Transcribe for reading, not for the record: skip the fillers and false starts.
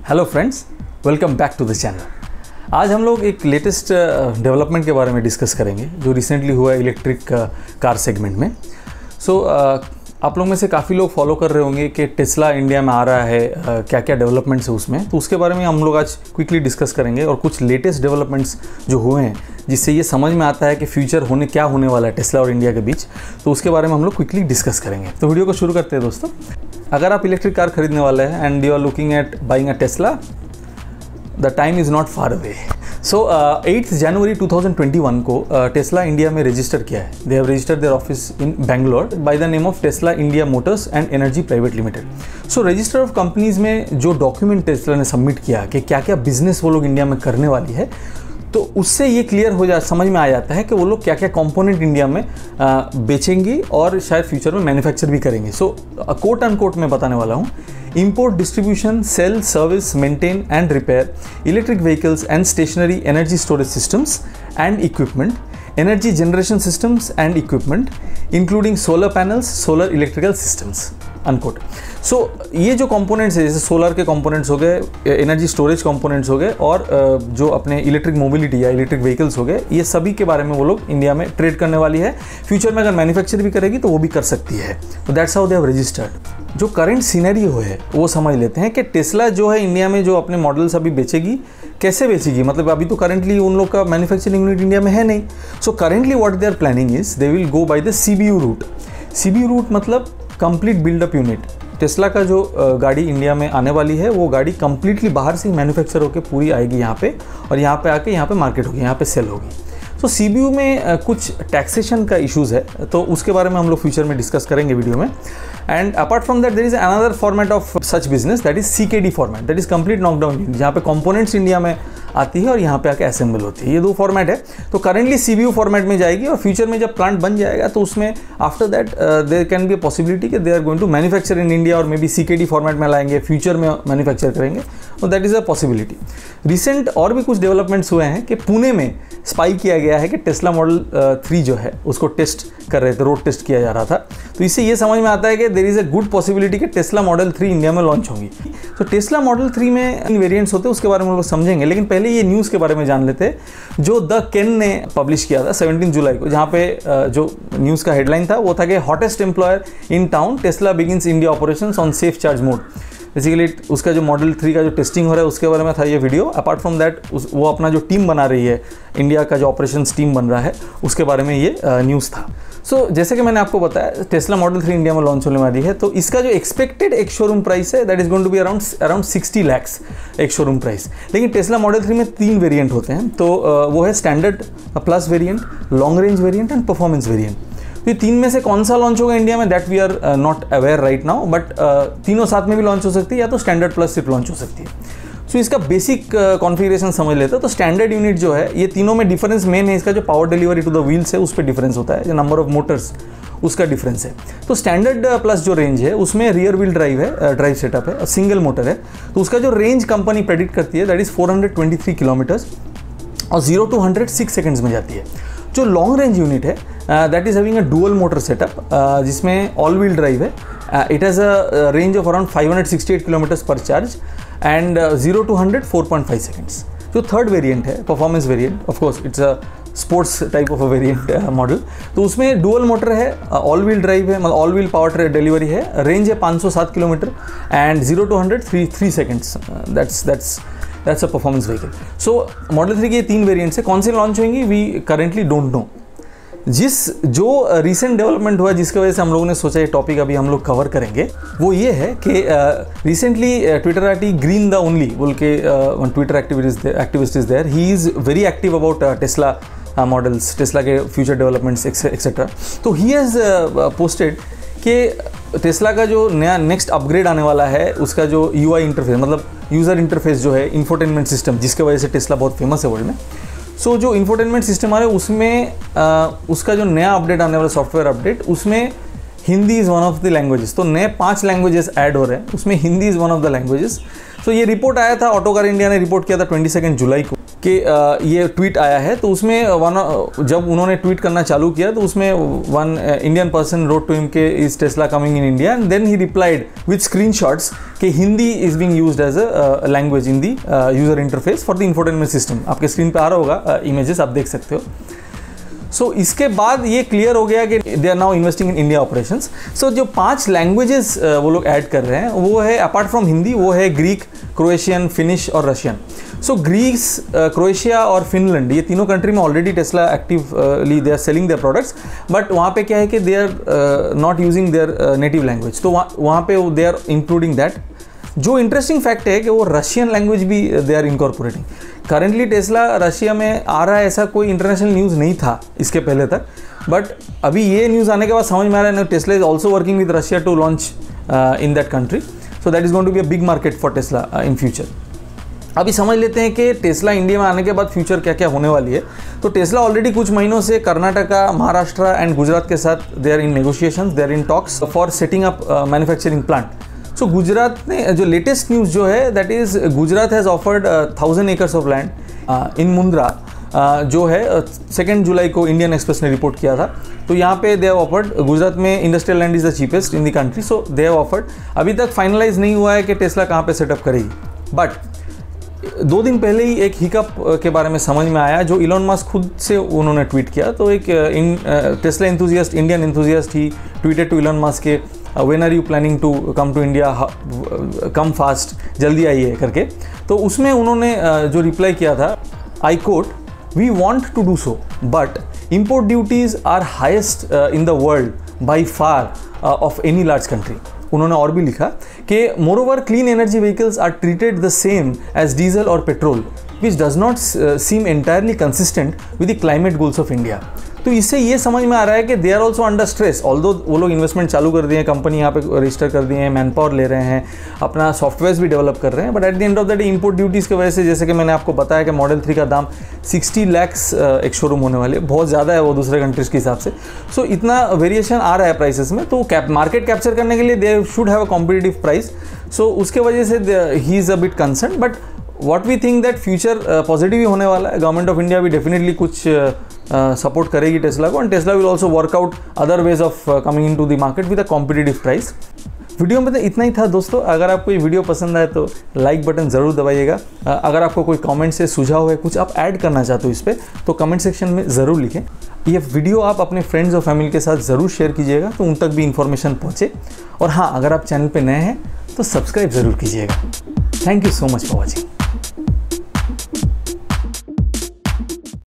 Hello friends, welcome back to the channel. आज हम लोग एक लेटेस्ट डेवलपमेंट के बारे में डिस्कस करेंगे जो रिसेंटली हुआ है इलेक्ट्रिक कार सेगमेंट में। आप लोग में से काफ़ी लोग फॉलो कर रहे होंगे कि टेस्ला इंडिया में आ रहा है, क्या क्या डेवलपमेंट्स है उसमें, तो उसके बारे में हम लोग आज क्विकली डिस्कस करेंगे और कुछ लेटेस्ट डेवलपमेंट्स जो हुए हैं जिससे ये समझ में आता है कि फ्यूचर क्या होने वाला है टेस्ला और इंडिया के बीच, तो उसके बारे में हम लोग क्विकली डिस्कस करेंगे। तो वीडियो को शुरू करते हैं दोस्तों। अगर आप इलेक्ट्रिक कार खरीदने वाले हैं and you are looking at buying a Tesla, the time is not far away. 8 जनवरी 2021 को टेस्ला इंडिया में रजिस्टर किया है। They have registered their office in Bangalore by the name of Tesla India Motors and Energy Private Limited. So register of companies में जो document Tesla ने submit किया कि क्या क्या बिजनेस वो लोग इंडिया में करने वाली है, तो उससे ये क्लियर समझ में आ जाता है कि वो लोग क्या क्या कंपोनेंट इंडिया में बेचेंगी और शायद फ्यूचर में मैन्युफैक्चर भी करेंगे। सो कोट एंड कोट में बताने वाला हूँ, import, distribution, sell, service, maintain and repair electric vehicles and stationary energy storage systems and equipment, energy generation systems and equipment including solar panels, solar electrical systems, unquote. सो ये जो components है, जैसे solar के components हो गए, energy storage components हो गए और जो अपने इलेक्ट्रिक मोबिलिटी या इलेक्ट्रिक व्हीकल्स हो गए, ये सभी के बारे में वो लोग इंडिया में ट्रेड करने वाली है। फ्यूचर में अगर मैन्युफैक्चर भी करेगी तो वो भी कर सकती है। तो that's how they have registered. जो करंट सिनेरियो है वो समझ लेते हैं कि टेस्ला जो है इंडिया में जो अपने मॉडल्स अभी बेचेगी, कैसे बेचेगी। मतलब अभी तो करंटली उन लोग का मैन्युफैक्चरिंग यूनिट इंडिया में है नहीं। So currently what they are planning is they will go by the CBU route. CBU route मतलब कंप्लीट बिल्डअप यूनिट। टेस्ला का जो गाड़ी इंडिया में आने वाली है वो गाड़ी कंप्लीटली बाहर से मैन्युफैक्चर होकर पूरी आएगी यहाँ पे, और यहाँ पे आके यहाँ पे मार्केट होगी, यहाँ पे सेल होगी। सो CBU में कुछ टैक्सेशन का इश्यूज़ है, तो उसके बारे में हम लोग फ्यूचर में डिस्कस करेंगे वीडियो में। And apart from that there is another format of such business, that is CKD format, that is complete knockdown unit, जहाँ पे कंपोनेंट्स इंडिया में आती है और यहाँ पे आके असेंबल होती है। ये दो फॉर्मेट है। तो करेंटली CBU फॉर्मेट में जाएगी और फ्यूचर में जब प्लांट बन जाएगा तो उसमें after that there can be a possibility कि they are going to manufacture in India और मे बी CKD फॉर्मेट में लाएंगे, फ्यूचर में मैन्युफैक्चर करेंगे, और that is a possibility. Recent और भी कुछ डेवलपमेंट्स हुए हैं कि पुणे में स्पाई किया गया है कि टेस्ला मॉडल 3 जो है उसको टेस्ट कर रहे थे, रोड टेस्ट किया जा रहा था। तो इससे ये समझ में आता है कि there is a good possibility कि टेस्ला मॉडल 3 इंडिया में लॉन्च होंगी। तो टेस्ला मॉडल 3 में इन वेरिएंट्स होते हैं, उसके बारे में हम लोग समझेंगे, लेकिन पहले ये न्यूज़ के बारे में जान लेते हैं जो द केन ने पब्लिश किया था 17 जुलाई को, जहाँ पे जो न्यूज़ का हेडलाइन था वो था कि hottest employer in town, Tesla begins India operations on safe charge mode. Basically उसका जो मॉडल 3 का जो टेस्टिंग हो रहा है उसके बारे में था ये वीडियो। अपार्ट फ्रॉम दैट वो अपना जो टीम बना रही है, इंडिया का जो ऑपरेशंस टीम बन रहा है, उसके बारे में ये न्यूज़ था। सो जैसे कि मैंने आपको बताया, टेस्ला मॉडल 3 इंडिया में लॉन्च होने वाली है, तो इसका जो एक्सपेक्टेड एक शोरूम प्राइस है that is going to be around 60 lakhs ex showroom price. लेकिन टेस्ला मॉडल 3 में 3 वेरिएंट होते हैं, तो वो है standard plus variant, long range variant and performance variant. तो ये 3 में से कौन सा लॉन्च होगा इंडिया में, that we are not aware right now, but तीनों साथ में भी लॉन्च हो सकती है या तो स्टैंडर्ड प्लस सिर्फ लॉन्च हो सकती है। सो इसका बेसिक कॉन्फ़िगरेशन समझ लेते हैं। तो स्टैंडर्ड यूनिट जो है, ये तीनों में डिफरेंस मेन है इसका जो power delivery to the wheels है उस पर डिफरेंस होता है, जो नंबर ऑफ मोटर्स उसका डिफरेंस है। तो स्टैंडर्ड प्लस जो रेंज है उसमें रियर व्हील ड्राइव है, ड्राइव सेटअप है, सिंगल मोटर है, तो उसका जो रेंज कंपनी प्रेडिक्ट करती है दैट इज़ 423 किलोमीटर्स और 0 to 100 6 सेकेंड्स में जाती है। जो लॉन्ग रेंज यूनिट है that is having a dual motor setup जिसमें ऑल व्हील ड्राइव है। It has a range of around 568 kilometres पर चार्ज एंड 0 to 100 4.5 सेकेंड्स। जो थर्ड वेरिएंट है performance variant, of course it's a sports type of a variant model, तो उसमें dual motor है, all wheel drive है, मतलब all wheel power delivery है, range है 507 kilometre and 0 to 100 3 seconds. That's a performance vehicle. So model 3 के 3 variants है, कौन से लॉन्च होंगी वी करेंटली डोंट नो। जो रिसेंट डेवलपमेंट हुआ जिसकी वजह से हम लोगों ने सोचा ये टॉपिक अभी हम लोग कवर करेंगे, वो ये है कि recently Twitter Arty Green the only बोल के Twitter activist is there, he is very active about Tesla models, Tesla के फ्यूचर डेवलपमेंट्स एक्सेट्रा। तो ही हैज़ पोस्टेड कि टेस्ला का जो नया नेक्स्ट अपग्रेड आने वाला है उसका जो UI इंटरफेस, मतलब यूज़र इंटरफेस जो है, इंफोटेनमेंट सिस्टम, जिसके वजह से टेस्ला बहुत फेमस है वर्ल्ड में। सो जो इंफोटेनमेंट सिस्टम आ रहा है उसमें उसका जो नया अपडेट आने वाला सॉफ्टवेयर अपडेट, उसमें Hindi is one of the languages. तो नए 5 लैंग्वेजेस ऐड हो रहे हैं, उसमें Hindi is one of the languages. So ये रिपोर्ट आया था, ऑटो कार इंडिया ने रिपोर्ट किया था 22 जुलाई को कि ये ट्वीट आया है, तो उसमें जब उन्होंने ट्वीट करना चालू किया तो उसमें one Indian person wrote to him के is Tesla coming in India, and then he replied with screenshots कि Hindi is being used as a language in the user interface for the infotainment system. आपके screen पे आ रहा होगा images, आप देख सकते हो। सो इसके बाद ये क्लियर हो गया कि they are now investing in India operations. So जो 5 लैंग्वेजेस वो लोग ऐड कर रहे हैं वो है, अपार्ट फ्रॉम हिंदी, वो है ग्रीक, क्रोएशियन, फिनिश और रशियन। सो ग्रीस, क्रोएशिया और फिनलैंड, ये तीनों कंट्री में already Tesla actively they are selling their products, but वहाँ पे क्या है कि they are not using their native language, तो वहाँ पे दे आर इंक्लूडिंग दैट। जो इंटरेस्टिंग फैक्ट है कि वो रशियन लैंग्वेज भी they are incorporating. Currently Tesla Russia में आ रहा है, ऐसा कोई इंटरनेशनल न्यूज़ नहीं था इसके पहले तक, बट अभी ये न्यूज़ आने के बाद समझ में आ रहा है Tesla is also working with Russia to launch in that country. So that is going to be a big market for Tesla in future. अभी समझ लेते हैं कि टेस्ला इंडिया में आने के बाद फ्यूचर क्या क्या होने वाली है। तो टेस्ला ऑलरेडी कुछ महीनों से कर्नाटका, महाराष्ट्र एंड गुजरात के साथ they are in negotiations, they are in talks for setting up manufacturing plant. So Gujarat ने जो लेटेस्ट न्यूज़ जो है that is Gujarat has offered 1000 acres of land in Mundra, जो है 2 जुलाई को इंडियन एक्सप्रेस ने रिपोर्ट किया था। तो यहाँ पे दे हैव ऑफर्ड, गुजरात में industrial land is the cheapest in the country, so they have offered. अभी तक फाइनलाइज नहीं हुआ है कि टेस्ला कहाँ पे सेटअप करेगी, बट 2 दिन पहले ही एक हिकअप के बारे में समझ में आया जो इलॉन मस्क खुद से उन्होंने ट्वीट किया। तो एक Tesla enthusiast, Indian enthusiast, he tweeted to Elon Musk के when are you planning to come to India, come fast, जल्दी आइए करके। तो उसमें उन्होंने जो रिप्लाई किया था, I quote, we want to do so but import duties are highest in the world by far of any large country. उन्होंने और भी लिखा कि moreover clean energy vehicles are treated the same as diesel और petrol, which does not seem entirely consistent with the climate goals of India. तो इससे ये समझ में आ रहा है कि they are also under stress, although वो लोग इन्वेस्टमेंट चालू कर दिए हैं, कंपनी यहाँ पे रजिस्टर कर दिए हैं, मैन पावर ले रहे हैं, अपना सॉफ्टवेयर भी डेवलप कर रहे हैं, but at the end of the day import duties की वजह से, जैसे कि मैंने आपको बताया कि मॉडल 3 का दाम 60 लाख एक शोरूम होने वाले, बहुत ज़्यादा है वो दूसरे कंट्रीज़ के हिसाब से। सो इतना वेरिएशन आ रहा है प्राइसेस में, तो मार्केट कैप्चर करने के लिए they should have a competitive price. So उसके वजह से ही is a bit concern, but what we think that future positive ही होने वाला है। गवर्नमेंट ऑफ इंडिया भी डेफिनेटली कुछ सपोर्ट करेगी टेस्ला को, and Tesla will also work out other ways of coming into the market with a competitive price. Video में तो इतना ही था दोस्तों। अगर आपको ये वीडियो पसंद आए तो लाइक बटन ज़रूर दबाइएगा। अगर आपको कोई कमेंट से सुझाव है, कुछ आप ऐड करना चाहते हो इस पर, तो कमेंट सेक्शन में ज़रूर लिखें। ये वीडियो आप अपने फ्रेंड्स और फैमिली के साथ ज़रूर शेयर कीजिएगा तो उन तक भी इन्फॉर्मेशन पहुँचे। और हाँ, अगर आप चैनल पर नए हैं तो सब्सक्राइब ज़रूर कीजिएगा। Thank you so much for watching.